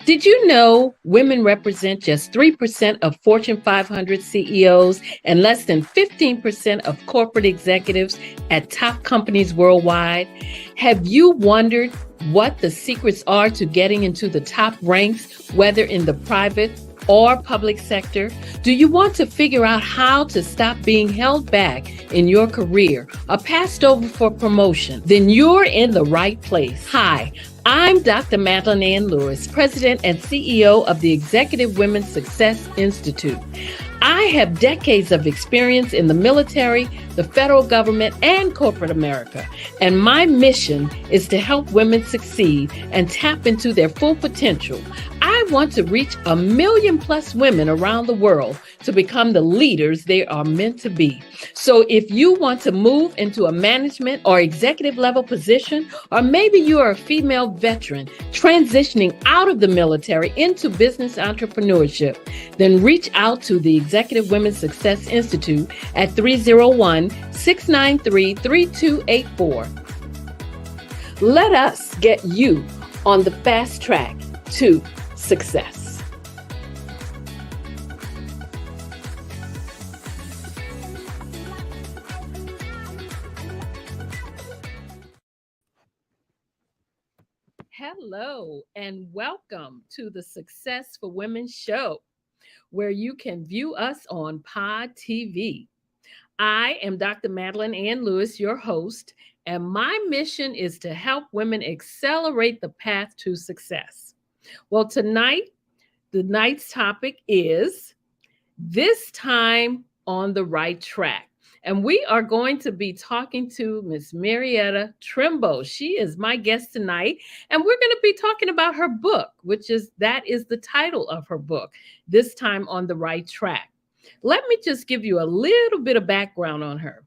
Did you know women represent just 3% of Fortune 500 CEOs and less than 15% of corporate executives at top companies worldwide? Have you wondered what the secrets are to getting into the top ranks, whether in the private or public sector? Do you want to figure out how to stop being held back in your career or passed over for promotion? Then you're in the right place. Hi, I'm Dr. Madeline Lewis, President and CEO of the Executive Women's Success Institute. I have decades of experience in the military, the federal government, and corporate America, and my mission is to help women succeed and tap into their full potential. I want to reach 1 million plus women around the world to become the leaders they are meant to be. So if you want to move into a management or executive level position, or maybe you are a female veteran transitioning out of the military into business entrepreneurship, then reach out to the Executive Women's Success Institute at 301-693-3284. Let us get you on the fast track to success. Hello, and welcome to the Success for Women show, where you can view us on Pod TV. I am Dr. Madeline Lewis, your host, and my mission is to help women accelerate the path to success. Well, the night's topic is This Time on the Right Track. And we are going to be talking to Miss Marietta Trimbo. She is my guest tonight, and we're going to be talking about her book, that is the title of her book, This Time on the Right Track. Let me just give you a little bit of background on her.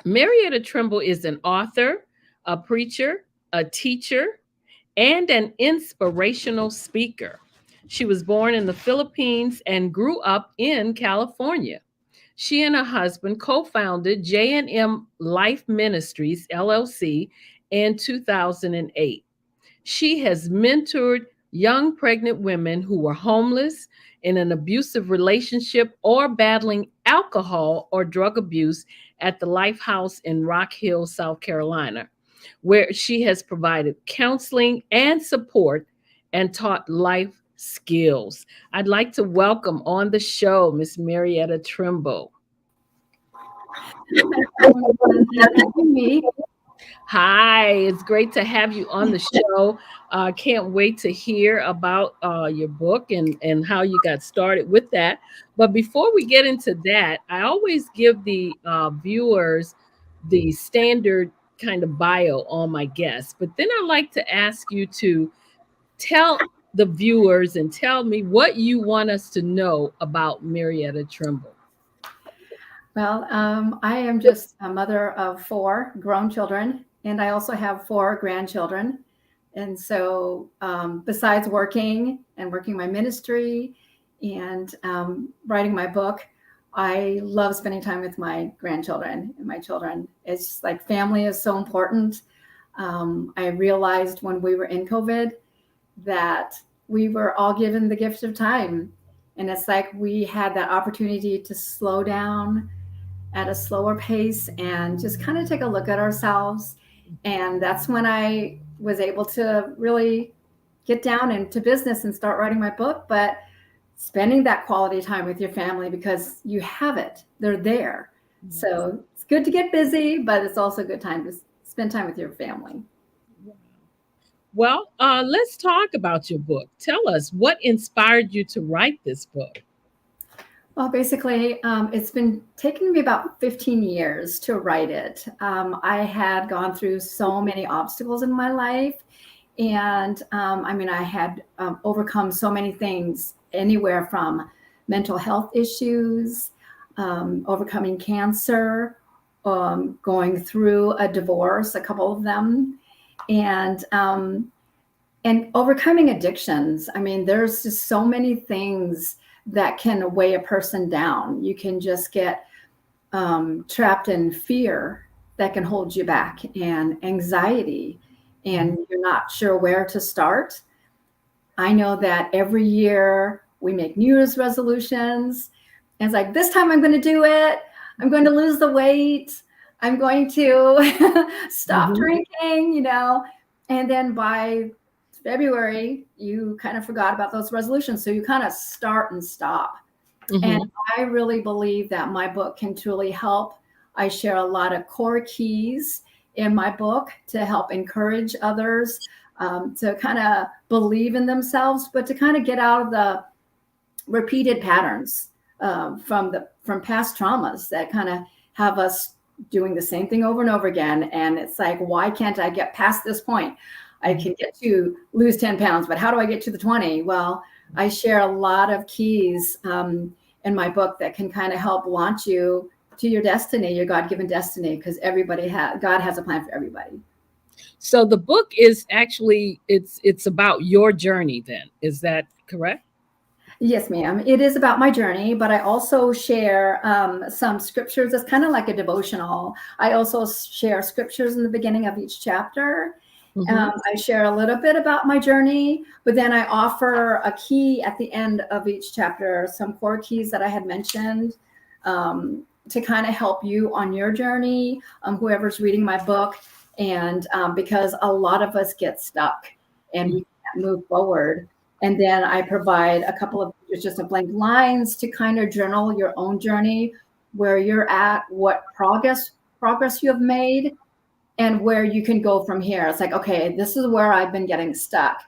Marietta Trimbo is an author, a preacher, a teacher, and an inspirational speaker. She was born in the Philippines and grew up in California. She and her husband co-founded J&M Life Ministries, LLC, in 2008. She has mentored young pregnant women who were homeless, in an abusive relationship, or battling alcohol or drug abuse at the Life House in Rock Hill, South Carolina, where she has provided counseling and support and taught life skills. I'd like to welcome on the show Miss Marietta Trimbo. Hi, it's great to have you on the show. Can't wait to hear about your book and how you got started with that. But before we get into that, I always give the viewers the standard kind of bio on my guests. But then I like to ask you to tell the viewers and tell me what you want us to know about Marietta Trimbo. Well, I am just a mother of 4 grown children, and I also have 4 grandchildren. And so besides working my ministry and writing my book, I love spending time with my grandchildren and my children. It's like family is so important. I realized when we were in COVID that we were all given the gift of time. And it's like we had that opportunity to slow down at a slower pace and just kind of take a look at ourselves. And that's when I was able to really get down into business and start writing my book, but spending that quality time with your family because you have it, they're there. So it's good to get busy, but it's also a good time to spend time with your family. Well, let's talk about your book. Tell us what inspired you to write this book. Well, basically, it's been taking me about 15 years to write it. I had gone through so many obstacles in my life. And I had overcome so many things, anywhere from mental health issues, overcoming cancer, going through a divorce, a couple of them, and overcoming addictions. I mean, there's just so many things that can weigh a person down. You can just get trapped in fear that can hold you back, and anxiety, and you're not sure where to start. I know that every year we make New Year's resolutions. And it's like, this time I'm going to do it. I'm going to lose the weight. I'm going to stop Mm-hmm. drinking, you know. And then by February, you kind of forgot about those resolutions. So you kind of start and stop. And Mm-hmm. I really believe that my book can truly help. I share a lot of core keys in my book to help encourage others to kind of believe in themselves, but to kind of get out of the repeated patterns from past traumas that kind of have us doing the same thing over and over again. And it's like, why can't I get past this point? I can get to lose 10 pounds, but how do I get to the 20? Well, I share a lot of keys in my book that can kind of help launch you to your destiny, your God-given destiny, because God has a plan for everybody. So the book is actually it's about your journey then. Is that correct? Yes, ma'am. It is about my journey, but I also share some scriptures. It's kind of like a devotional. I also share scriptures in the beginning of each chapter. Mm-hmm. I share a little bit about my journey, but then I offer a key at the end of each chapter, some core keys that I had mentioned to kind of help you on your journey, whoever's reading my book. And because a lot of us get stuck and we can't move forward. And then I provide a couple of just a blank lines to kind of journal your own journey, where you're at, what progress you have made, and where you can go from here. It's like, okay, this is where I've been getting stuck.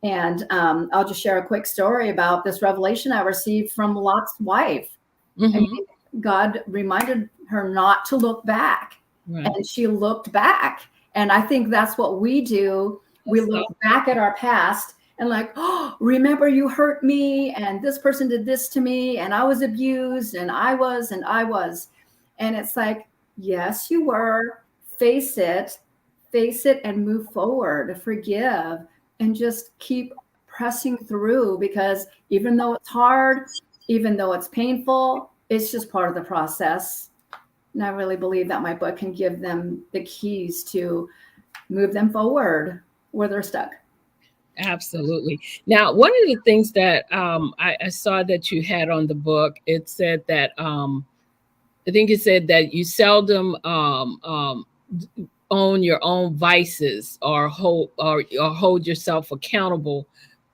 And I'll just share a quick story about this revelation I received from Lot's wife. I Mm-hmm. mean, God reminded her not to look back, Right. and she looked back. And I think that's what we do. We So, look back at our past and like, oh, remember you hurt me, and this person did this to me, and I was abused, and I was. And it's like, yes, you were. Face it, and move forward, forgive, and just keep pressing through, because even though it's hard, even though it's painful, it's just part of the process. And I really believe that my book can give them the keys to move them forward where they're stuck. absolutely. Now, one of the things that I saw that you had on the book, it said that I think it said that you seldom own your own vices or hold yourself accountable.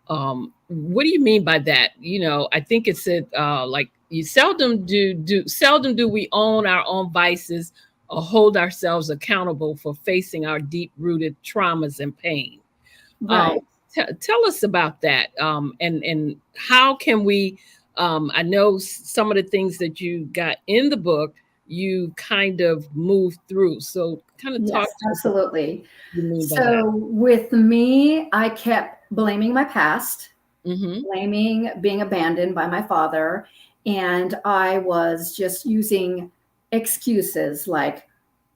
What do you mean by that? You know, I think it said like you seldom do we own our own vices or hold ourselves accountable for facing our deep rooted traumas and pain. Um, Right. tell us about that, and how can we? I know some of the things that you got in the book, you kind of moved through. So, kind of talk Yes, to us about absolutely. what you mean by that. So with me, I kept blaming my past, Mm-hmm. blaming being abandoned by my father. And I was just using excuses like,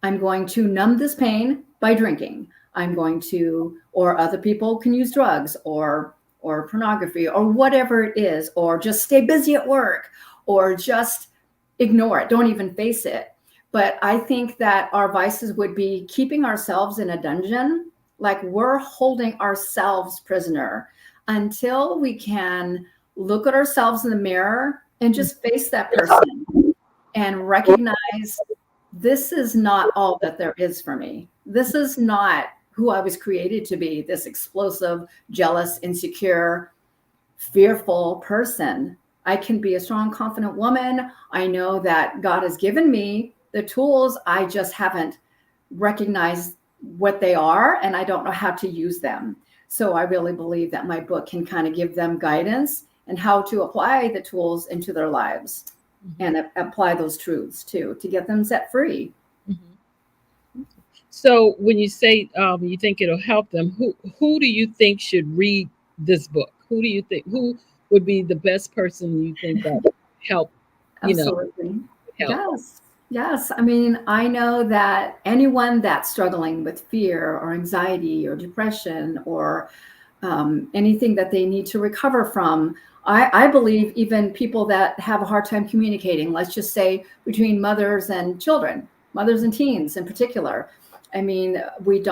I'm going to numb this pain by drinking. I'm going to, or other people can use drugs or pornography or whatever it is, or just stay busy at work, or just ignore it. Don't even face it. But I think that our vices would be keeping ourselves in a dungeon, like we're holding ourselves prisoner until we can look at ourselves in the mirror and just face that person and recognize this is not all that there is for me. This is not who I was created to be, this explosive, jealous, insecure, fearful person. I can be a strong, confident woman. I know that God has given me the tools. I just haven't recognized what they are, and I don't know how to use them. So I really believe that my book can kind of give them guidance and how to apply the tools into their lives Mm-hmm. and apply those truths too, to get them set free. Mm-hmm. So, when you say you think it'll help them, who do you think should read this book? Who do you think who would be the best person you think that help? You know, Absolutely. help. Yes. Yes. I mean, I know that anyone that's struggling with fear or anxiety or depression or anything that they need to recover from, I believe even people that have a hard time communicating, let's just say between mothers and children, mothers and teens in particular. I mean, we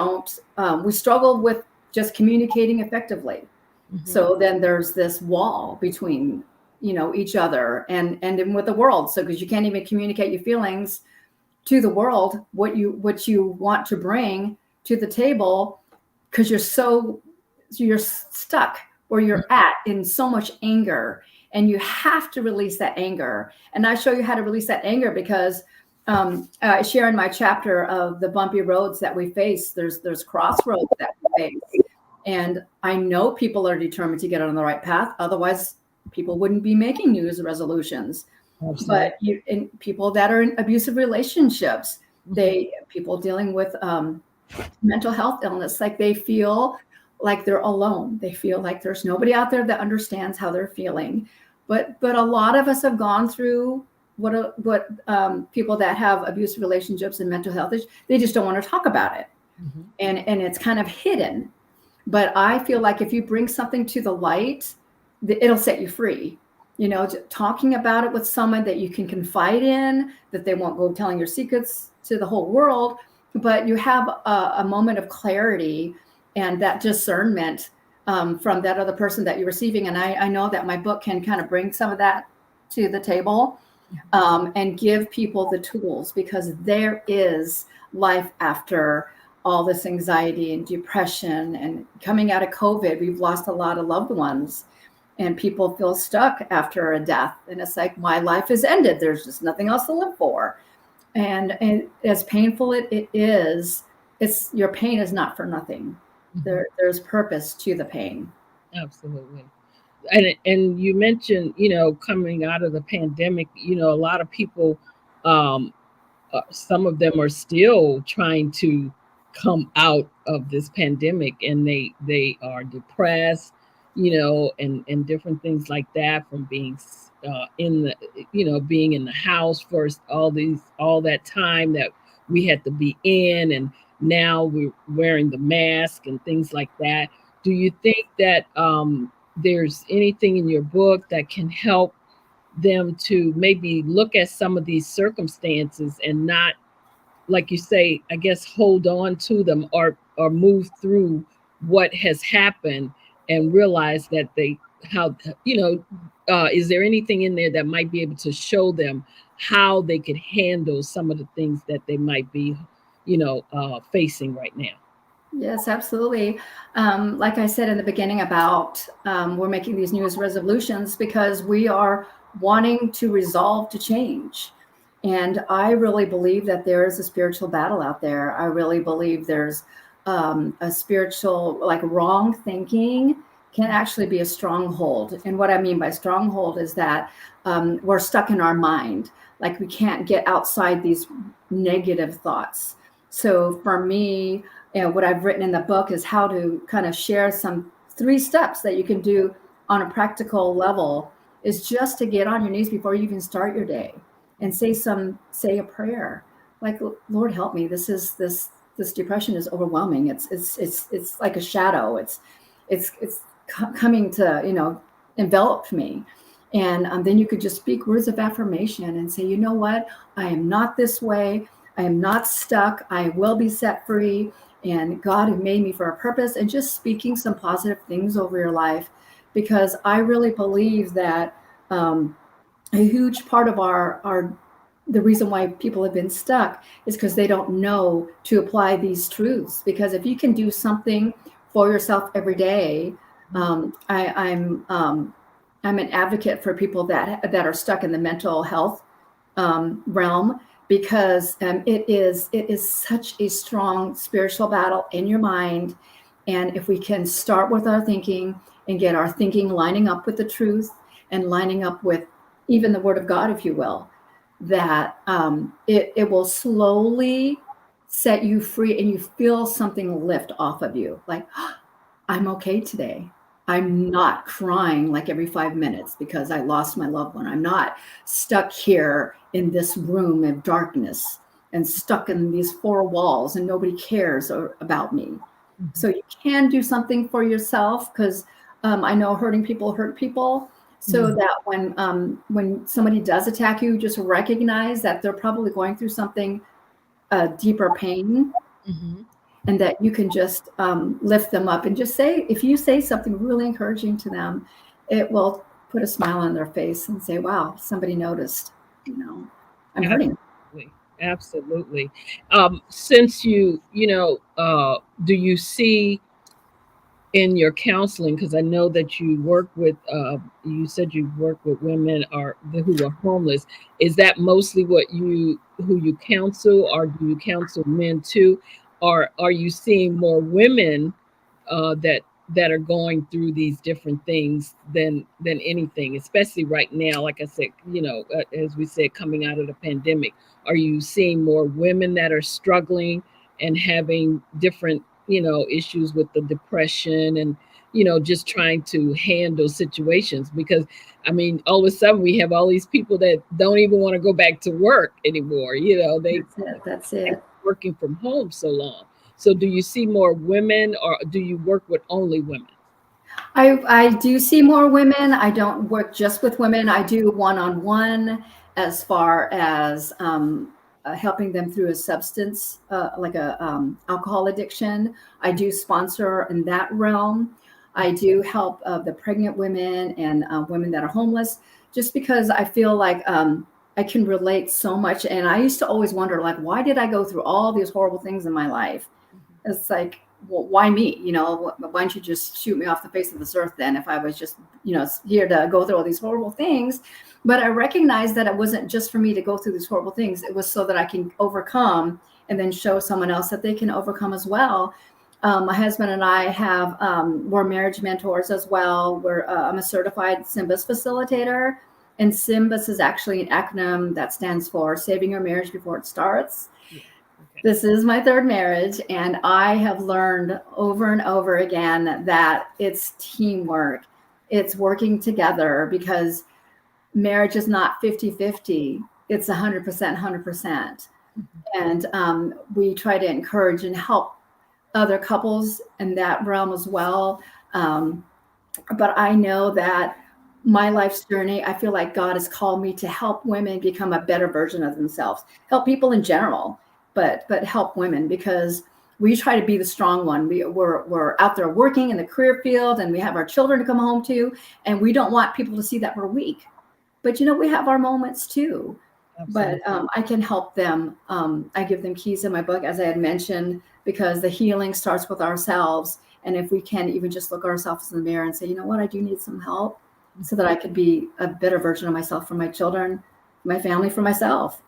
struggle with just communicating effectively. Mm-hmm. So then there's this wall between, each other and then with the world. So because you can't even communicate your feelings to the world, what you want to bring to the table, because you're stuck where you're at in so much anger, and you have to release that anger. And I show you how to release that anger because I share in my chapter of the bumpy roads that we face. There's crossroads that we face, and I know people are determined to get on the right path. Otherwise, people wouldn't be making New Year's resolutions. Absolutely. But people that are in abusive relationships, people dealing with mental health illness, like they feel like they're alone. They feel like there's nobody out there that understands how they're feeling. But a lot of us have gone through what people that have abusive relationships and mental health issues, they just don't want to talk about it, Mm-hmm. and it's kind of hidden. But I feel like if you bring something to the light, it'll set you free. Talking about it with someone that you can confide in, that they won't go telling your secrets to the whole world, but you have a moment of clarity and that discernment from that other person that you're receiving. And I know that my book can kind of bring some of that to the table, and give people the tools, because there is life after all this anxiety and depression. And coming out of COVID, we've lost a lot of loved ones, and people feel stuck after a death. And it's like, my life has ended. There's just nothing else to live for. And as painful it is, your pain is not for nothing. Mm-hmm. There's purpose to the pain. Absolutely. And you mentioned, coming out of the pandemic, a lot of people, um, some of them are still trying to come out of this pandemic, and they are depressed, and different things like that, from being in the being in the house first, all that time that we had to be in, and now we're wearing the mask and things like that. Do you think that there's anything in your book that can help them to maybe look at some of these circumstances and not, like you say, I guess, hold on to them, or move through what has happened, and realize that they how is there anything in there that might be able to show them how they could handle some of the things that they might be facing right now? Yes, absolutely. Like I said in the beginning about we're making these New Year's resolutions because we are wanting to resolve to change. And I really believe that there is a spiritual battle out there. I really believe there's a spiritual, like, wrong thinking can actually be a stronghold. And what I mean by stronghold is that we're stuck in our mind. Like, we can't get outside these negative thoughts. So for me, what I've written in the book is how to kind of share some 3 steps that you can do on a practical level, is just to get on your knees before you even start your day and say a prayer. Like, Lord, help me. This depression is overwhelming. It's like a shadow. It's coming to, envelop me. And then you could just speak words of affirmation and say, you know what? I am not this way. I am not stuck. I will be set free. And God who made me for a purpose, and just speaking some positive things over your life. Because I really believe that a huge part of the reason why people have been stuck is because they don't know to apply these truths. Because if you can do something for yourself every day, I'm an advocate for people that are stuck in the mental health realm, because it is such a strong spiritual battle in your mind. And if we can start with our thinking and get our thinking lining up with the truth and lining up with even the word of God, if you will, that it will slowly set you free, and you feel something lift off of you. Like, oh, I'm okay today. I'm not crying like every 5 minutes because I lost my loved one. I'm not stuck here in this room of darkness and stuck in these 4 walls and nobody cares about me. So you can do something for yourself, because I know hurting people hurt people. So that when somebody does attack you, just recognize that they're probably going through something, deeper pain. Mm-hmm. and that you can just lift them up and just say, if you say something really encouraging to them, it will put a smile on their face and say, wow, somebody noticed, you know, I'm hurting. Absolutely. Absolutely. Since do you see in your counseling, because I know that you work with, you said you work with women who are homeless. Is that mostly who you counsel, or do you counsel men too? Or are you seeing more women that are going through these different things than anything, especially right now? Like I said, as we said, coming out of the pandemic, are you seeing more women that are struggling and having different issues with the depression and just trying to handle situations? Because I mean, all of a sudden we have all these people that don't even want to go back to work anymore. That's it. That's it. Working from home so long. So do you see more women, or do you work with only women? I do see more women. I don't work just with women. I do one-on-one as far as helping them through a substance, like a alcohol addiction. I do sponsor in that realm. I do help the pregnant women and women that are homeless, just because I feel like I can relate so much. And I used to always wonder, like, why did I go through all these horrible things in my life? It's like, well, why me? Why don't you just shoot me off the face of this earth then, if I was just, here to go through all these horrible things? But I recognized that it wasn't just for me to go through these horrible things. It was so that I can overcome and then show someone else that they can overcome as well. My husband and I we're marriage mentors as well. I'm a certified SYMBIS facilitator. And SYMBIS is actually an acronym that stands for Saving Your Marriage Before It Starts. This is my third marriage, and I have learned over and over again that it's teamwork. It's working together, because marriage is not 50-50. It's 100%, 100%. And we try to encourage and help other couples in that realm as well. But I know that my life's journey, I feel like God has called me to help women become a better version of themselves, help people in general, but help women, because we try to be the strong one. We're out there working in the career field, and we have our children to come home to, and we don't want people to see that we're weak. But we have our moments too. Absolutely. But I can help them. I give them keys in my book, as I had mentioned, because the healing starts with ourselves. And if we can even just look ourselves in the mirror and say, you know what, I do need some help, so that I could be a better version of myself for my children, my family, for myself.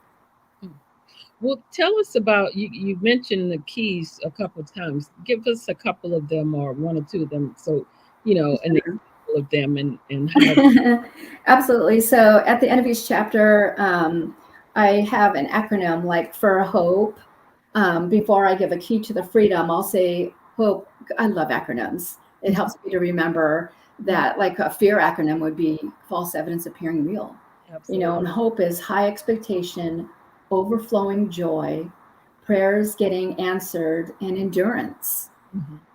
Well, tell us about you mentioned the keys a couple of times. Give us a couple of them, or one or two of them, so an example of them, and how. Absolutely. So at the end of each chapter, I have an acronym, like for hope. Before I give a key to the freedom, I'll say hope. I love acronyms. It helps me to remember that, like a fear acronym would be false evidence appearing real. Absolutely. And hope is high expectation, overflowing joy, prayers getting answered, and endurance.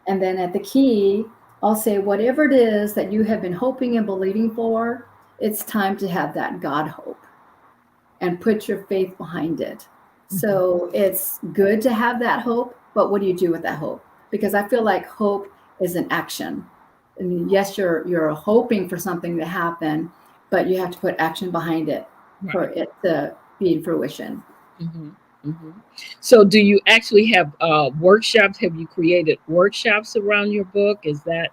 And then at the key, I'll say, whatever it is that you have been hoping and believing for, it's time to have that God hope and put your faith behind it. So it's good to have that hope, but what do you do with that hope? Because I feel like hope is an action. I mean, yes, you're hoping for something to happen, but you have to put action behind it for it to be in fruition. So do you actually have workshops? Have you created workshops around your book? Is that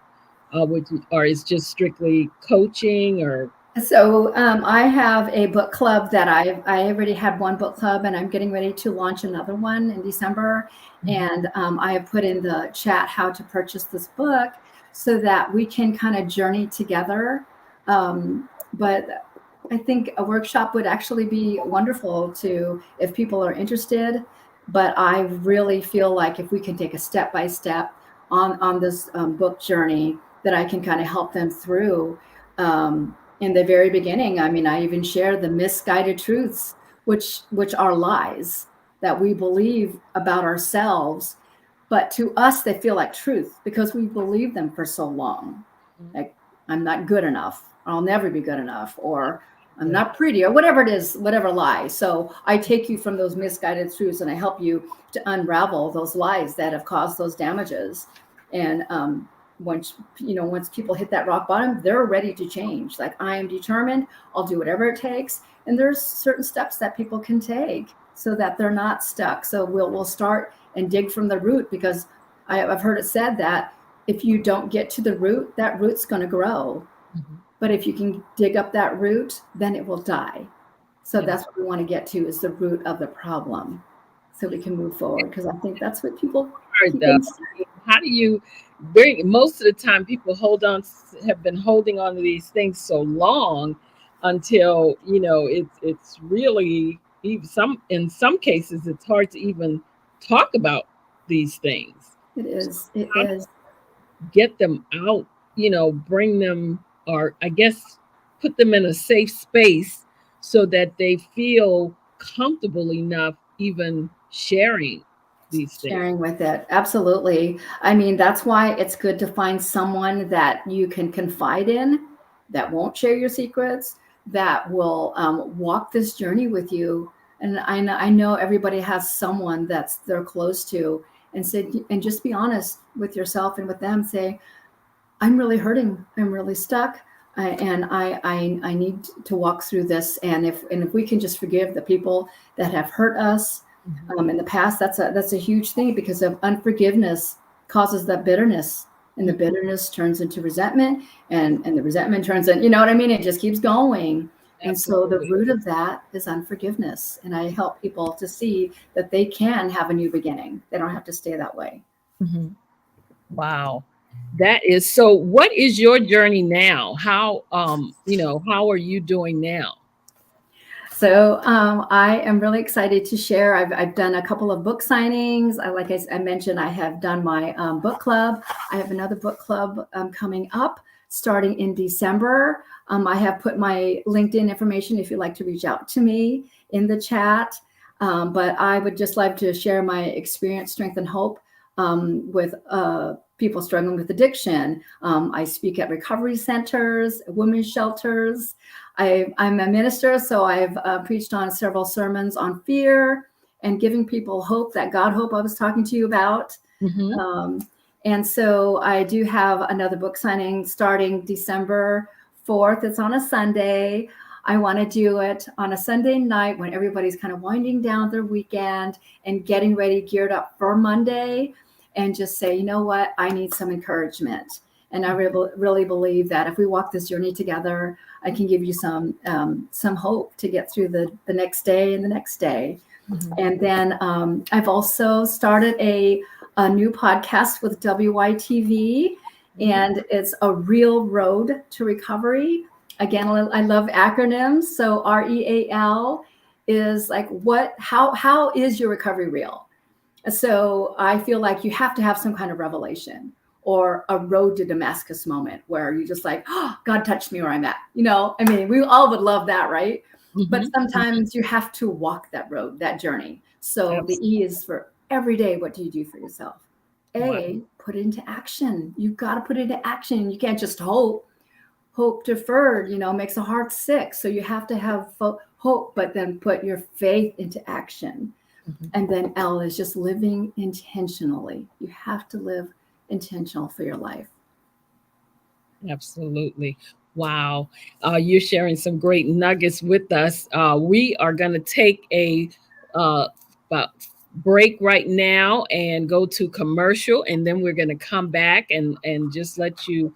or is just strictly coaching, or? So I have a book club that I already had one book club, and I'm getting ready to launch another one in December. And I have put in the chat how to purchase this book, so that we can kind of journey together. But I think a workshop would actually be wonderful if people are interested. But I really feel like if we can take a step by step on this book journey, that I can kind of help them through. In the very beginning, I mean, I even share the misguided truths, which are lies that we believe about ourselves, but to us they feel like truth because we believe them for so long. Like, I'm not good enough, I'll never be good enough, or I'm not pretty, or whatever it is, whatever lie. So I take you from those misguided truths and I help you to unravel those lies that have caused those damages. And once people hit that rock bottom, they're ready to change. Like, I am determined, I'll do whatever it takes. And there's certain steps that people can take so that they're not stuck. So we'll start and dig from the root, because I've heard it said that if you don't get to the root, that root's going to grow. Mm-hmm. But if you can dig up that root, then it will die. So that's what we want to get to, is the root of the problem, so we can move forward. Because I think that's what people how do you bring, most of the time people have been holding on to these things so long until, it's really, in some cases it's hard to even talk about these things. It is. Get them out, bring them, or I guess put them in a safe space so that they feel comfortable enough even sharing these things. Sharing with it. Absolutely. I mean, that's why it's good to find someone that you can confide in, that won't share your secrets, that will walk this journey with you. And I know everybody has someone that's they're close to, and just be honest with yourself and with them. Say, I'm really hurting. I'm really stuck. And I need to walk through this. And if we can just forgive the people that have hurt us in the past, that's a huge thing, because of unforgiveness causes that bitterness, and the bitterness turns into resentment, and the resentment turns in, you know what I mean? It just keeps going. Absolutely. And so the root of that is unforgiveness. And I help people to see that they can have a new beginning. They don't have to stay that way. Mm-hmm. Wow. That is so. What is your journey now? How how are you doing now? So I am really excited to share. I've done a couple of book signings. Like I mentioned, I have done my book club. I have another book club coming up starting in December. I have put my LinkedIn information if you'd like to reach out to me in the chat. But I would just like to share my experience, strength, and hope with people struggling with addiction. I speak at recovery centers, women's shelters. I'm a minister, so I've preached on several sermons on fear and giving people hope, that God hope I was talking to you about. Mm-hmm. And so I do have another book signing starting December 4th. It's on a Sunday. I want to do it on a Sunday night when everybody's kind of winding down their weekend and getting ready, geared up for Monday, and just say, you know what, I need some encouragement. And I really believe that if we walk this journey together, I can give you some hope to get through the next day and the next day. Mm-hmm. And then I've also started a new podcast with WYTV, and it's A Real Road to Recovery. Again, I love acronyms. So REAL is like, how is your recovery real? So I feel like you have to have some kind of revelation or a road to Damascus moment where you're just like, oh, God touched me where I'm at. I mean, we all would love that, right? Mm-hmm. But sometimes you have to walk that road, that journey. So Absolutely. The E is for every day. What do you do for yourself? Put it into action. You've got to put it into action. You can't just hope. Hope deferred, makes the heart sick. So you have to have hope, but then put your faith into action. Mm-hmm. And then L is just living intentionally. You have to live intentional for your life. Absolutely. Wow. You're sharing some great nuggets with us. We are going to take a break right now and go to commercial, and then we're going to come back and just let you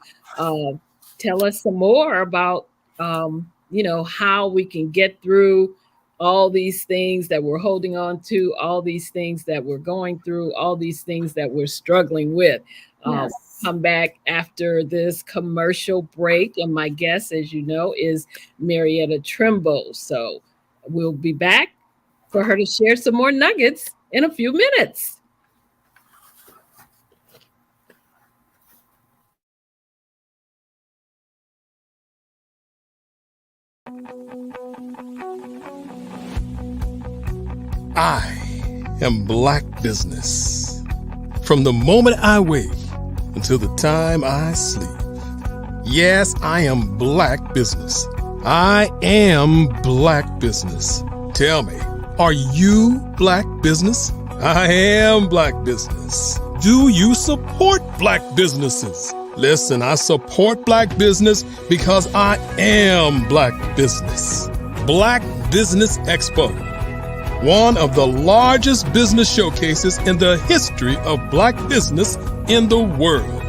tell us some more about how we can get through all these things that we're holding on to, all these things that we're going through, all these things that we're struggling with. Yes. Come back after this commercial break. And my guest, as you know, is Marietta Trimble. So we'll be back for her to share some more nuggets in a few minutes. I am Black business. From the moment I wake until the time I sleep. Yes, I am Black business. I am Black business. Tell me, are you Black business? I am Black business. Do you support Black businesses? Listen, I support Black business because I am Black business. Black Business Expo, one of the largest business showcases in the history of Black business in the world.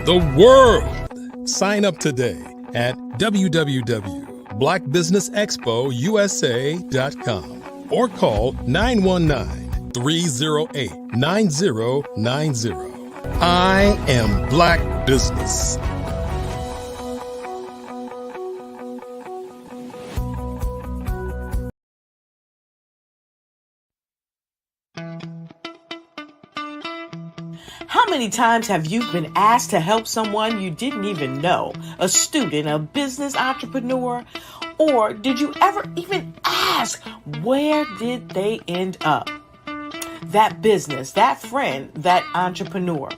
The world! Sign up today at www.blackbusinessexpousa.com or call 919-308-9090. I am Black business. How many times have you been asked to help someone you didn't even know, a student, a business entrepreneur? Or did you ever even ask, where did they end up? That business, that friend, that entrepreneur.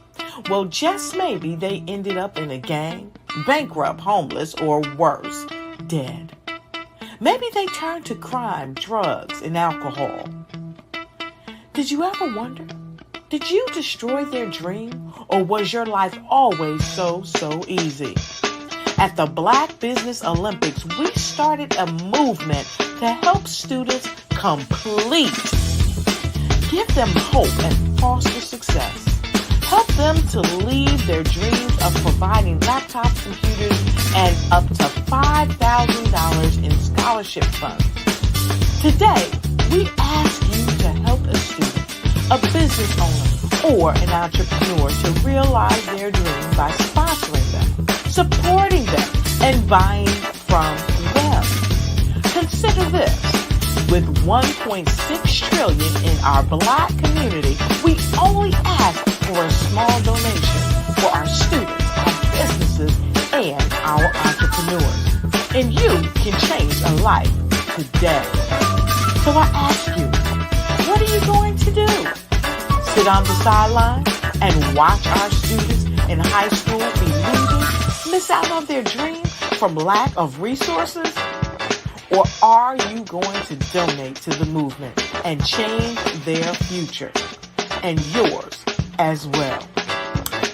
Well, just maybe they ended up in a gang, bankrupt, homeless, or worse, dead. Maybe they turned to crime, drugs, and alcohol. Did you ever wonder? Did you destroy their dream, or was your life always so easy? At the Black Business Olympics, we started a movement to help students complete. Give them hope and foster success. Help them to leave their dreams of providing laptops, computers, and up to $5,000 in scholarship funds. Today, we ask you to help a student, a business owner, or an entrepreneur to realize their dreams by sponsoring them, supporting them, and buying from them. Consider this. With $1.6 trillion in our Black community, we only ask for a small donation for our students, our businesses, and our entrepreneurs. And you can change a life today. So I ask you, what are you going to do? Sit on the sideline and watch our students in high school be losers, miss out on their dream from lack of resources? Or are you going to donate to the movement and change their future and yours as well?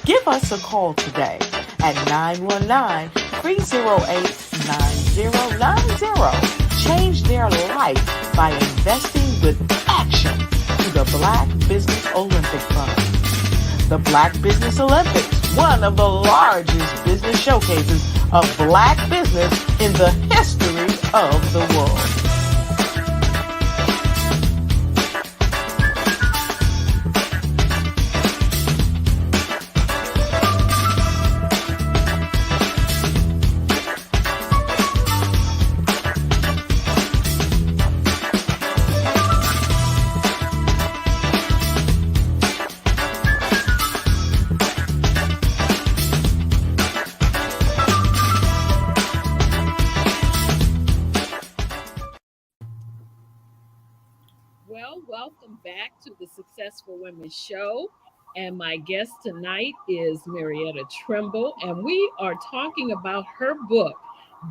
Give us a call today at 919-308-9090. Change their life by investing with action to the Black Business Olympic Fund. The Black Business Olympics, one of the largest business showcases of Black business in the history of the world. Well, welcome back to the Successful Women Show. And my guest tonight is Marietta Trimble, and we are talking about her book,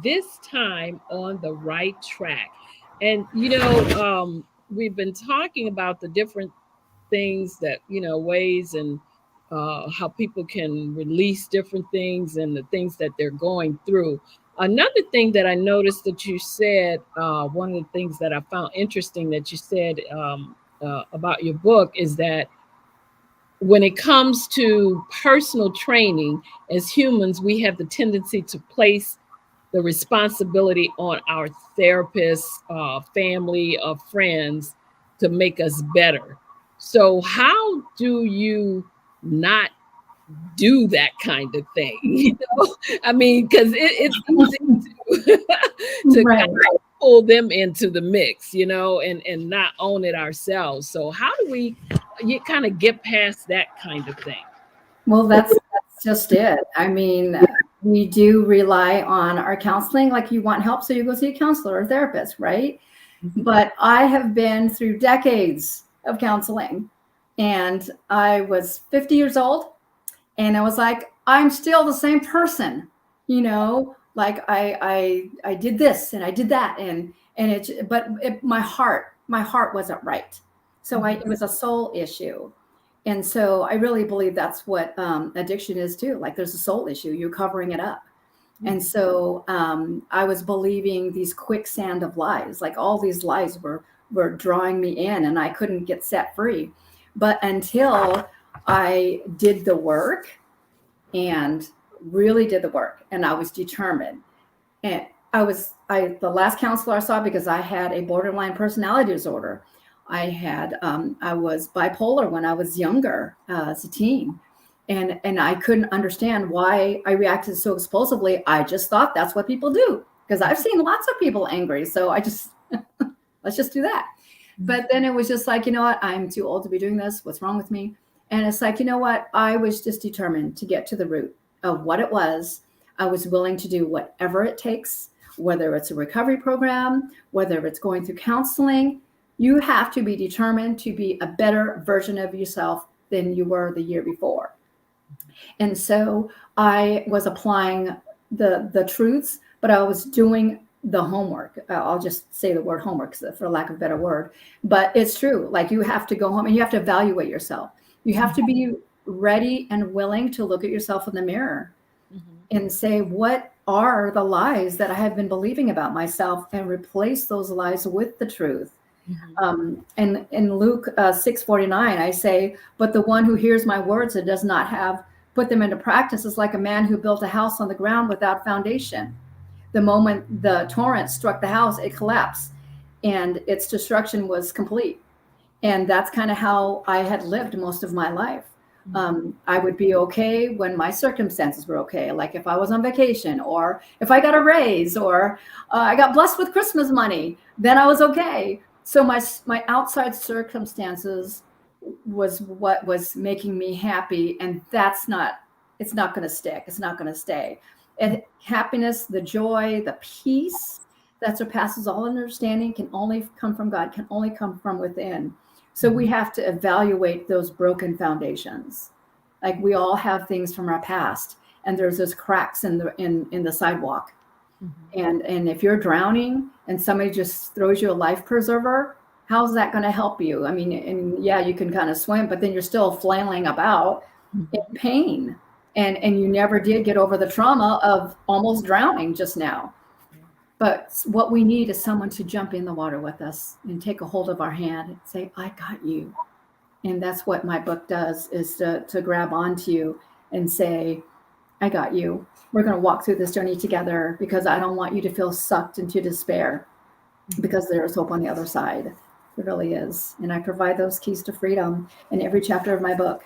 This Time on the Right Track. And, we've been talking about the different things that, ways and how people can release different things and the things that they're going through. Another thing that I noticed that you said, one of the things that I found interesting that you said about your book is that when it comes to personal training, as humans, we have the tendency to place the responsibility on our therapists, family, or friends to make us better. So how do you not do that kind of thing? I mean, because it's easy to Right. kind of pull them into the mix, and not own it ourselves. So how do we kind of get past that kind of thing? Well, that's just it. I mean, we do rely on our counseling. Like, you want help, so you go see a counselor or therapist, right? But I have been through decades of counseling, and I was 50 years old, and I was like, I'm still the same person. Like I did this and I did that, my heart wasn't right. So it was a soul issue. And so I really believe that's what addiction is too. Like there's a soul issue, you're covering it up. And so I was believing these quicksand of lies, like all these lies were drawing me in, and I couldn't get set free. But until I did the work and really did the work, and I was determined. And the last counselor I saw, because I had a borderline personality disorder. I was bipolar when I was younger, as a teen. And I couldn't understand why I reacted so explosively. I just thought that's what people do, because I've seen lots of people angry. So I just, let's just do that. But then it was just like, you know what? I'm too old to be doing this. What's wrong with me? And it's like, you know what? I was just determined to get to the root of what it was. I was willing to do whatever it takes, whether it's a recovery program, whether it's going through counseling. You have to be determined to be a better version of yourself than you were the year before. And so I was applying the truths, but I was doing the homework. I'll just say the word homework for lack of a better word, but it's true. Like you have to go home and you have to evaluate yourself. You have to be ready and willing to look at yourself in the mirror and say, what are the lies that I have been believing about myself, and replace those lies with the truth. And in Luke 6:49, I say, but the one who hears my words and does not put them into practice is like a man who built a house on the ground without foundation. The moment the torrent struck the house, it collapsed and its destruction was complete. And that's kind of how I had lived most of my life. I would be okay when my circumstances were okay. Like if I was on vacation, or if I got a raise, or I got blessed with Christmas money, then I was okay. So my outside circumstances was what was making me happy. And it's not going to stick. It's not going to stay. And happiness, the joy, the peace that surpasses all understanding can only come from God, can only come from within. So we have to evaluate those broken foundations. Like we all have things from our past, and there's those cracks in the sidewalk. And if you're drowning and somebody just throws you a life preserver, how's that going to help you? I mean, and yeah, you can kind of swim, but then you're still flailing about in pain. And you never did get over the trauma of almost drowning just now. But what we need is someone to jump in the water with us and take a hold of our hand and say, I got you. And that's what my book does, is to grab onto you and say, I got you. We're going to walk through this journey together, because I don't want you to feel sucked into despair, because there is hope on the other side. There really is. And I provide those keys to freedom in every chapter of my book.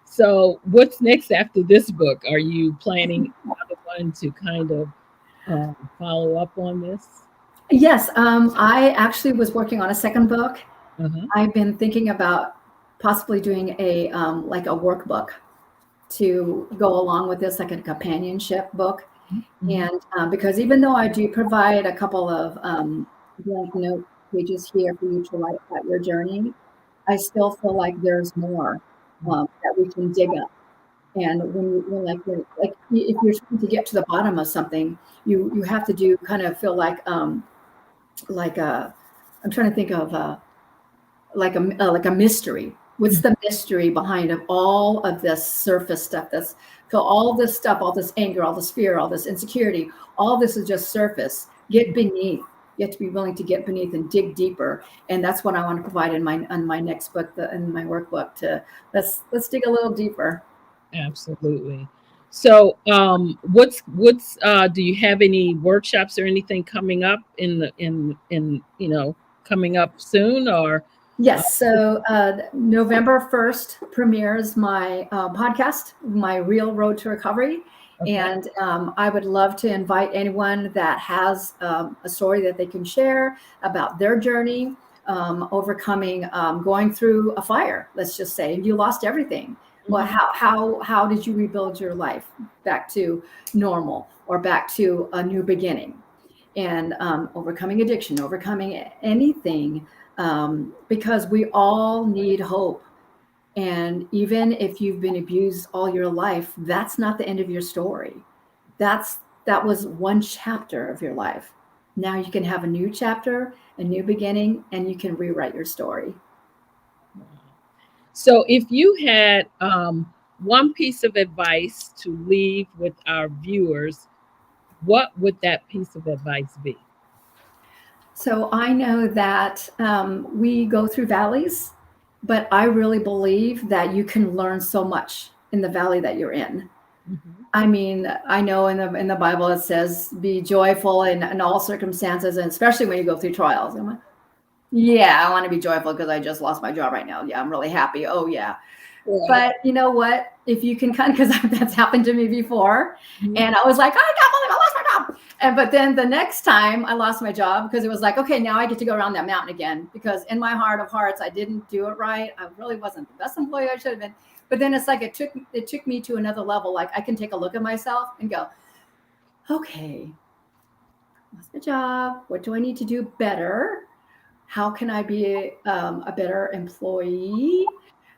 So what's next after this book? Are you planning another one to kind of follow up on this? Yes, I actually was working on a second book. I've been thinking about possibly doing a workbook to go along with this, like a companionship book. And because even though I do provide a couple of blank note pages here for you to write about your journey, I still feel like there's more that we can dig up. And if you're trying to get to the bottom of something, you have to feel like I'm trying to think of like a mystery. What's the mystery behind of all of this surface stuff? All this stuff, all this anger, all this fear, all this insecurity, all this is just surface. Get beneath. You have to be willing to get beneath and dig deeper. And that's what I want to provide in my next book, in my workbook. Let's dig a little deeper. Absolutely. So, what's do you have any workshops or anything coming up coming up soon, or? Yes. So November 1st premieres my podcast, My Real Road to Recovery. Okay. And I would love to invite anyone that has a story that they can share about their journey, overcoming, going through a fire. Let's just say you lost everything. Well, how did you rebuild your life back to normal, or back to a new beginning, and overcoming addiction, overcoming anything, because we all need hope. And even if you've been abused all your life, that's not the end of your story. that was one chapter of your life. Now you can have a new chapter, a new beginning, and you can rewrite your story. So, if you had one piece of advice to leave with our viewers, what would that piece of advice be? So I know that we go through valleys, but I really believe that you can learn so much in the valley that you're in. Mhm. I mean, I know in the Bible it says be joyful in all circumstances, and especially when you go through trials. I'm like, yeah, I want to be joyful because I just lost my job right now. Yeah, I'm really happy. Oh yeah. Right. But you know what? If you can kind of, because that's happened to me before, Mhm. and I was like, I can't believe I lost my job. And but then the next time I lost my job because it was like, okay, now I get to go around that mountain again. Because in my heart of hearts, I didn't do it right. I really wasn't the best employee I should have been. But then it's like it took me to another level. Like I can take a look at myself and go, okay, lost my job. What do I need to do better? How can I be a better employee?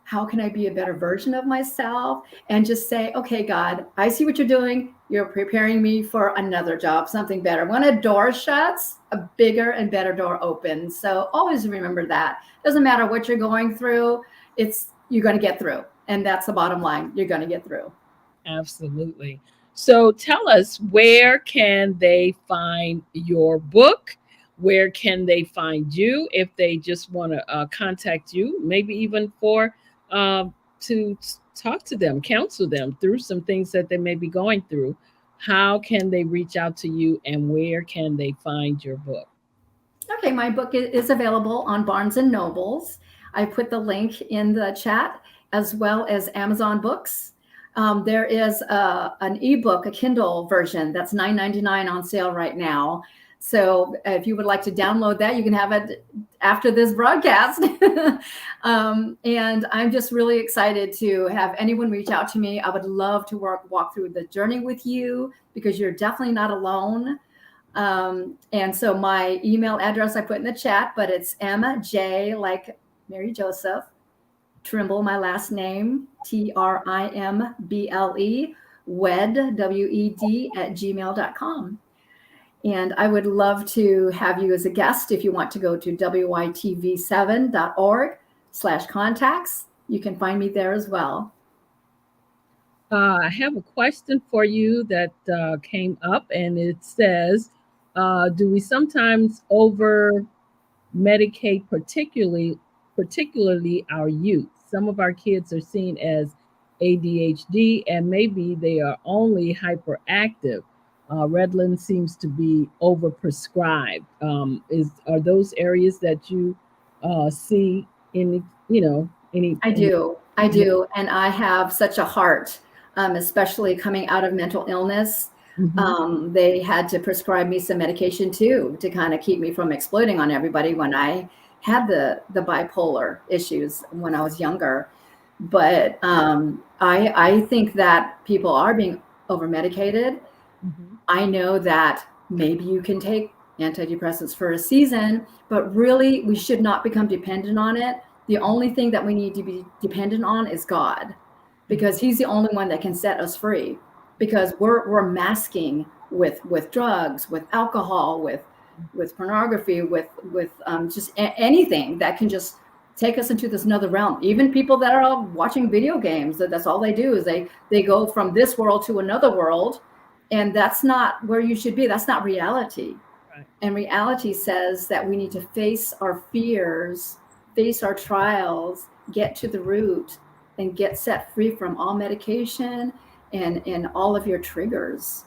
How can I be a better version of myself? And just say, okay, God, I see what you're doing. You're preparing me for another job, something better. When a door shuts, a bigger and better door opens. So always remember that. Doesn't matter what you're going through, you're going to get through. And that's the bottom line. You're going to get through. Absolutely. So tell us, where can they find your book? Where can they find you if they just want to contact you? Maybe even for to talk to them, counsel them through some things that they may be going through. How can they reach out to you, and where can they find your book? Okay, my book is available on Barnes and Nobles. I put the link in the chat as well as Amazon Books. There is an ebook, a Kindle version that's $9.99 on sale right now. So if you would like to download that, you can have it after this broadcast. And I'm just really excited to have anyone reach out to me. I would love to walk through the journey with you because you're definitely not alone. And so my email address I put in the chat, but it's MJ, like Mary Joseph, Trimble, my last name, TRIMBLE, WED, WED, at gmail.com. And I would love to have you as a guest if you want to go to wytv7.org/contacts. You can find me there as well. I have a question for you that came up, and it says, "Do we sometimes over medicate, particularly our youth? Some of our kids are seen as ADHD, and maybe they are only hyperactive. Redland seems to be overprescribed. Is Are those areas that you see any? I do. I do. And I have such a heart, especially coming out of mental illness. Mhm. They had to prescribe me some medication too to kind of keep me from exploding on everybody when I had the bipolar issues when I was younger. But I think that people are being over medicated. Mhm. I know that maybe you can take antidepressants for a season, but really we should not become dependent on it. The only thing that we need to be dependent on is God, because He's the only one that can set us free. Because we're masking with drugs, with alcohol, with pornography, with just anything that can just take us into this another realm. Even people that are all watching video games, that's all they do is they go from this world to another world, and that's not where you should be. That's not reality. Right. And reality says that we need to face our fears, face our trials, get to the root, and get set free from all medication and all of your triggers.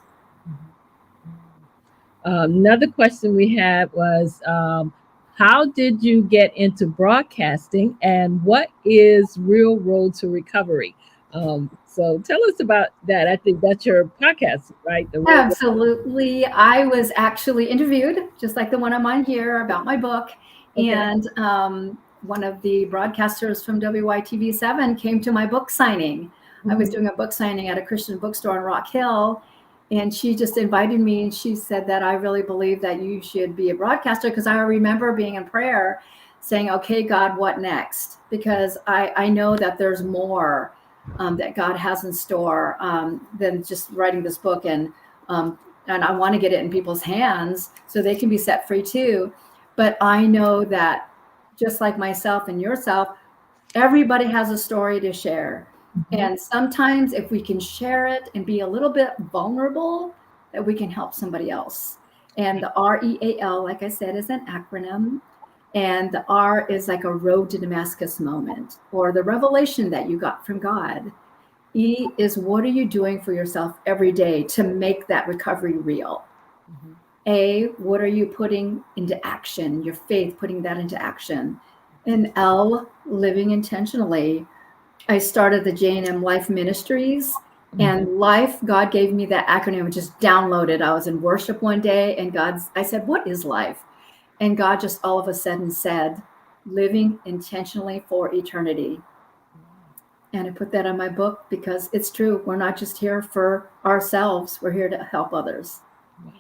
Another question we had was, how did you get into broadcasting, and what is Real Road to Recovery? So tell us about that. I think that's your podcast, right? The Real Road. Absolutely. I was actually interviewed, just like the one I'm on here, about my book. Okay. And one of the broadcasters from WYTV7 came to my book signing. I was Mhm. doing a book signing at a Christian bookstore in Rock Hill. And she just invited me, and she said that I really believe that you should be a broadcaster, because I remember being in prayer saying, okay, God, what next? Because I know that there's more that God has in store than just writing this book and and I want to get it in people's hands so they can be set free too. But I know that just like myself and yourself, everybody has a story to share. And sometimes if we can share it and be a little bit vulnerable, that we can help somebody else. And the REAL, like I said, is an acronym. And the R is like a road to Damascus moment, or the revelation that you got from God. E is what are you doing for yourself every day to make that recovery real? A, what are you putting into action? Your faith, putting that into action. And L, living intentionally. I started the J&M Life Ministries, and life, God gave me that acronym, just downloaded. I was in worship one day, and I said, what is life? And God just all of a sudden said, living intentionally for eternity. And I put that on my book because it's true. We're not just here for ourselves. We're here to help others. Wow.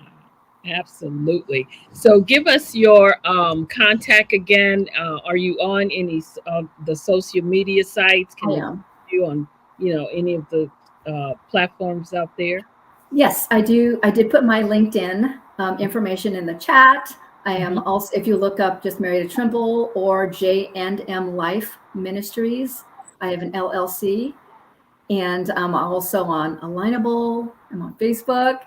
Absolutely. So give us your contact again. Are you on any of the social media sites? Can I they am. you on, any of the platforms out there? Yes, I do. I did put my LinkedIn information in the chat. I am also, if you look up just Marietta Trimble or J&M Life Ministries, I have an LLC. And I'm also on Alignable. I'm on Facebook.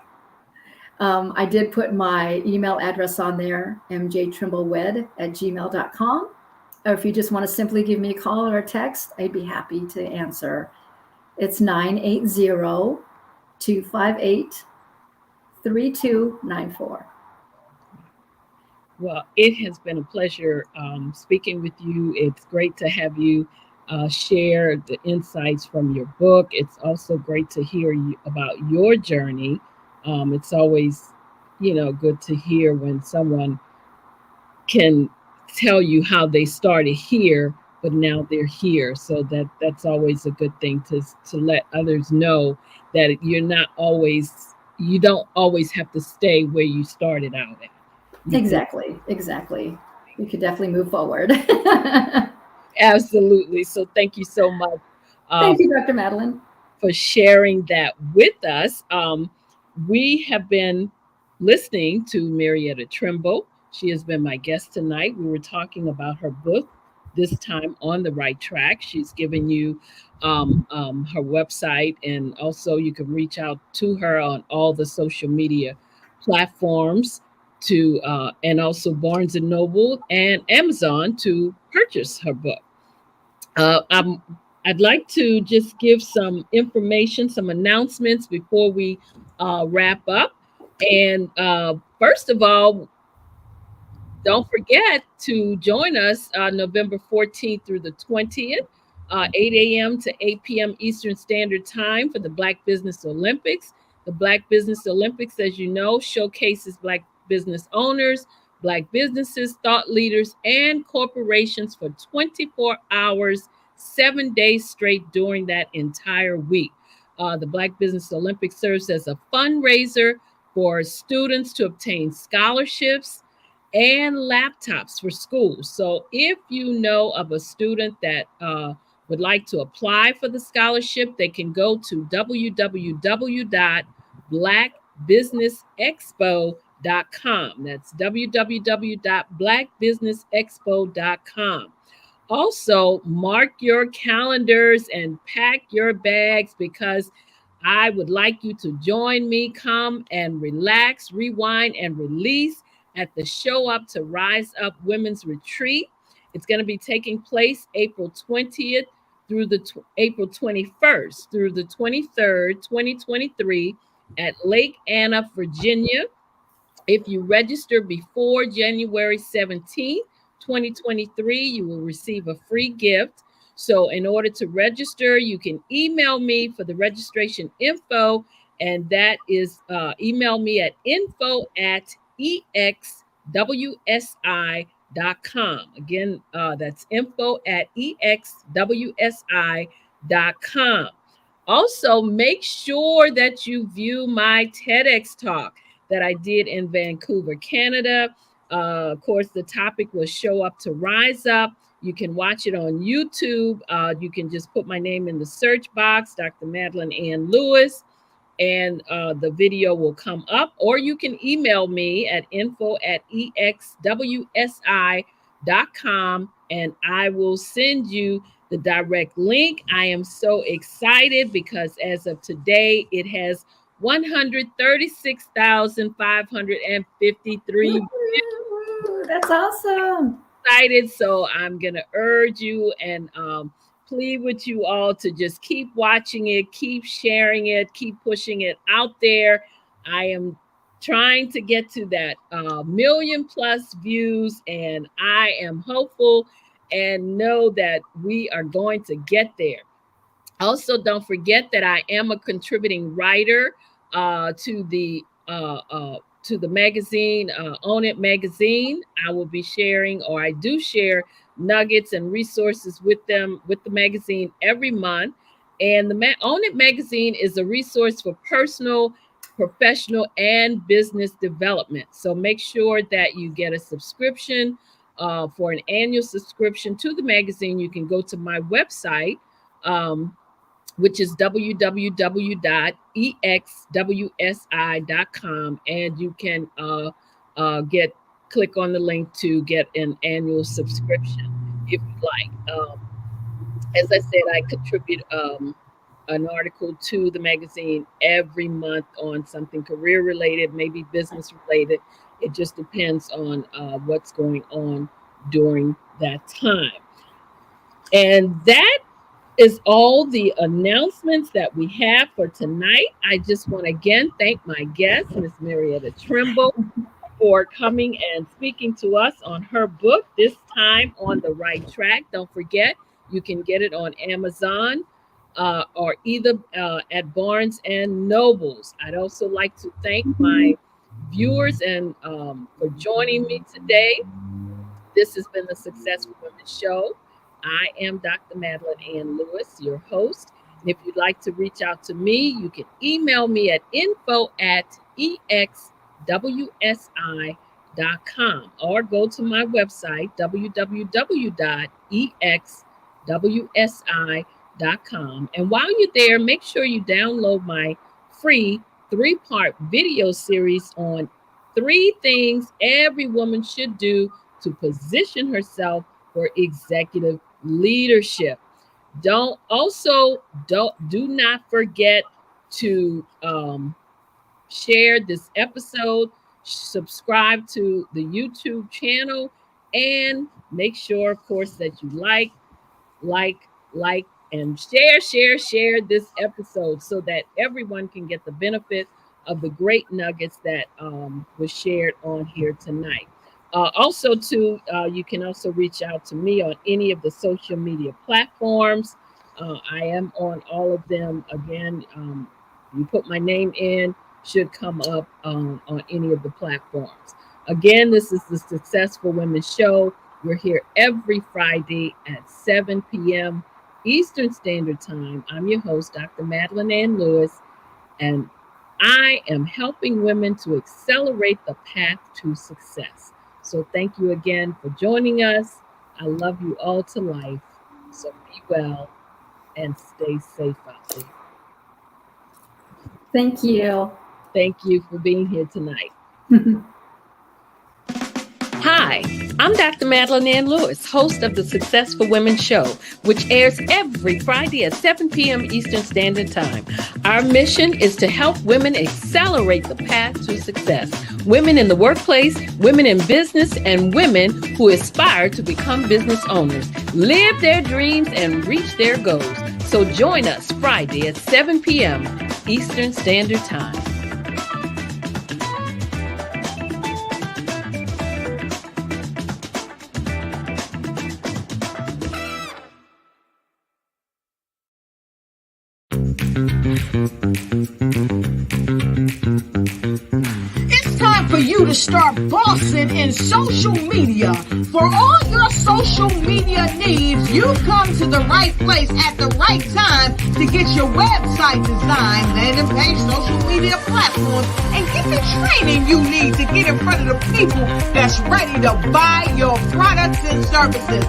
I did put my email address on there, mjtrimblewed@gmail.com. Or if you just want to simply give me a call or a text, I'd be happy to answer. It's 980-258-3294. Well, it has been a pleasure speaking with you. It's great to have you share the insights from your book. It's also great to hear about your journey. It's always, good to hear when someone can tell you how they started here, but now they're here. So that's always a good thing to let others know that you don't always have to stay where you started out at. Exactly. We could definitely move forward. Absolutely. So thank you so much Thank you, Dr. Madeline. for sharing that with us. We have been listening to Marietta Trimble. She has been my guest tonight. We were talking about her book, This Time on the Right Track. She's given you her website, and also you can reach out to her on all the social media platforms and also Barnes and Noble and Amazon to purchase her book. I'd like to just give some information, some announcements before we wrap up. And first of all, don't forget to join us November 14th through the 20th, 8 a.m. to 8 p.m. Eastern Standard Time for the Black Business Olympics. The Black Business Olympics, as you know, showcases Black business owners, Black businesses, thought leaders, and corporations for 24 hours, 7 days straight during that entire week. The Black Business Olympics serves as a fundraiser for students to obtain scholarships and laptops for schools. So if you know of a student that would like to apply for the scholarship, they can go to www.blackbusinessexpo.com. That's www.blackbusinessexpo.com. Also, mark your calendars and pack your bags because I would like you to join me. Come and relax, rewind, and release at the Show Up to Rise Up Women's Retreat. It's going to be taking place April 20th through April 21st through the 23rd, 2023 at Lake Anna, Virginia. If you register before January 17th, 2023, you will receive a free gift. So in order to register, you can email me for the registration info, and that is email me at info@exwsi.com. Again, that's info@exwsi.com. Also, make sure that you view my TEDx talk that I did in Vancouver, Canada. Of course, the topic was Show Up to Rise Up. You can watch it on YouTube. You can just put my name in the search box, Dr. Madeline Lewis. and the video will come up, or you can email me at info@exwsi.com and I will send you the direct link. I am so excited because as of today, it has 136,553. That's awesome. Excited. So I'm going to urge you and plead with you all to just keep watching it, keep sharing it, keep pushing it out there. I am trying to get to that million plus views, and I am hopeful and know that we are going to get there. Also, don't forget that I am a contributing writer to the magazine, Own It magazine. I will be sharing, or I do share, nuggets and resources with them with the magazine every month. And the Own It magazine is a resource for personal, professional, and business development. So make sure that you get a subscription. For an annual subscription to the magazine, you can go to my website, which is www.exwsi.com, and you can click on the link to get an annual subscription if you like. As I said, I contribute an article to the magazine every month on something career related, maybe business related. It just depends on what's going on during that time. And that is all the announcements that we have for tonight. I just want to again thank my guest, Miss Marietta Trimble, for coming and speaking to us on her book, This Time on the Right Track. Don't forget, you can get it on Amazon or either at Barnes and Nobles. I'd also like to thank my viewers and for joining me today. This has been the Successful Women Show. I am Dr. Madeline Lewis, your host. And if you'd like to reach out to me, you can email me at info@exwsi.com or go to my website, www.exwsi.com. And while you're there, make sure you download my free 3-part video series on 3 things every woman should do to position herself for executive leadership. Do not forget to share this episode, subscribe to the YouTube channel, and make sure, of course, that you like, and share this episode so that everyone can get the benefit of the great nuggets that was shared on here tonight. You can also reach out to me on any of the social media platforms. I am on all of them. Again, you put my name in, should come up on any of the platforms. Again, this is the Successful Women Show. We're here every Friday at 7 p.m. Eastern Standard Time. I'm your host, Dr. Madeline Lewis, and I am helping women to accelerate the path to success. So thank you again for joining us. I love you all to life. So be well and stay safe out there. Thank you. Thank you for being here tonight. Hi, I'm Dr. Madeline Lewis, host of the Successful Women Show, which airs every Friday at 7 p.m. Eastern Standard Time. Our mission is to help women accelerate the path to success. Women in the workplace, women in business, and women who aspire to become business owners, live their dreams, and reach their goals. So join us Friday at 7 p.m. Eastern Standard Time. It's time for you to start bossing in social media. For all your social media needs, you've come to the right place at the right time to get your website designed, landing page, social media platforms, and get the training you need to get in front of the people that's ready to buy your products and services.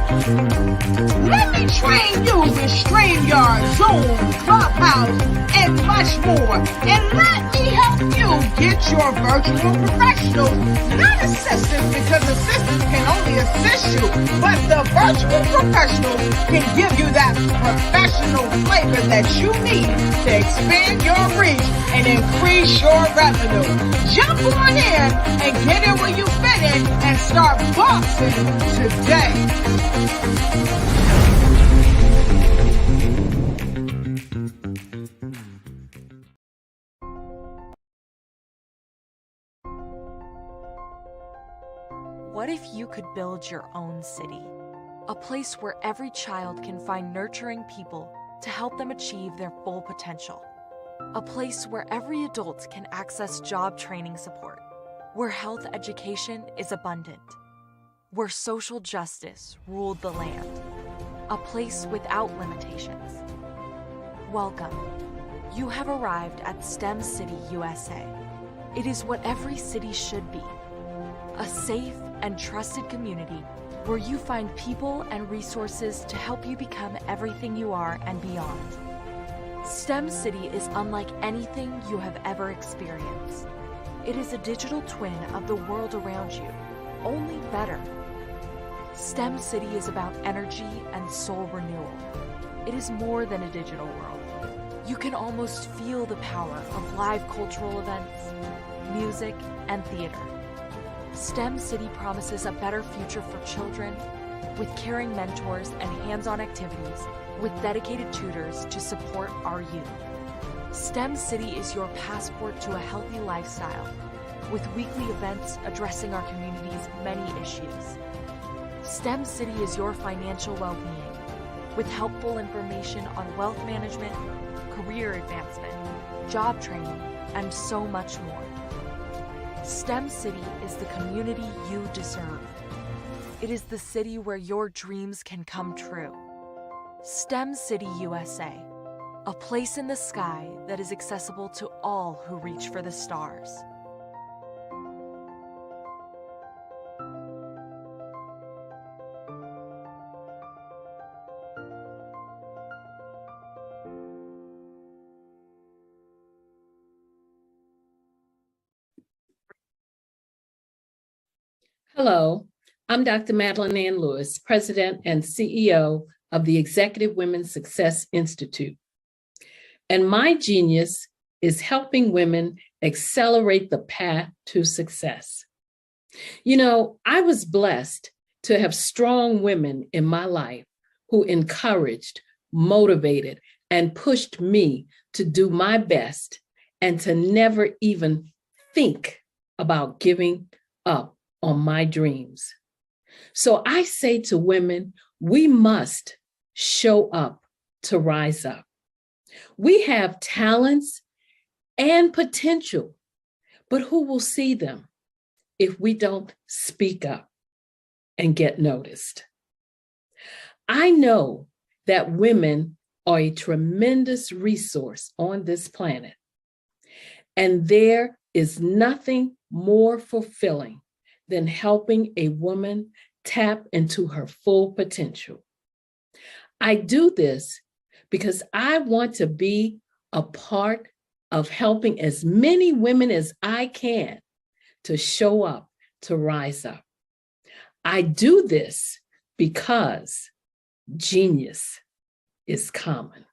Let me train you with StreamYard, Zoom, Clubhouse, and much more. And let me help you get your virtual professionals, not assistants, because assistants can only assist you, but the virtual professionals can give you that professional flavor that you need to expand your reach and increase your revenue. Jump on in and get in where you fit in and start boxing today. What if you could build your own city? A place where every child can find nurturing people to help them achieve their full potential. A place where every adult can access job training support, where health education is abundant, where social justice ruled the land. A place without limitations. Welcome. You have arrived at STEM City, USA. It is what every city should be. A safe and trusted community where you find people and resources to help you become everything you are and beyond. STEM City is unlike anything you have ever experienced. It is a digital twin of the world around you, only better. STEM City is about energy and soul renewal. It is more than a digital world. You can almost feel the power of live cultural events, music, and theater. STEM City promises a better future for children with caring mentors and hands-on activities with dedicated tutors to support our youth. STEM City is your passport to a healthy lifestyle with weekly events addressing our community's many issues. STEM City is your financial well-being with helpful information on wealth management, career advancement, job training, and so much more. STEM City is the community you deserve. It is the city where your dreams can come true. STEM City USA, a place in the sky that is accessible to all who reach for the stars. Hello, I'm Dr. Madeline Lewis, President and CEO of the Executive Women's Success Institute. And my genius is helping women accelerate the path to success. You know, I was blessed to have strong women in my life who encouraged, motivated, and pushed me to do my best and to never even think about giving up on my dreams. So I say to women, we must show up to rise up. We have talents and potential, but who will see them if we don't speak up and get noticed? I know that women are a tremendous resource on this planet, and there is nothing more fulfilling than helping a woman tap into her full potential. I do this because I want to be a part of helping as many women as I can to show up, to rise up. I do this because genius is common.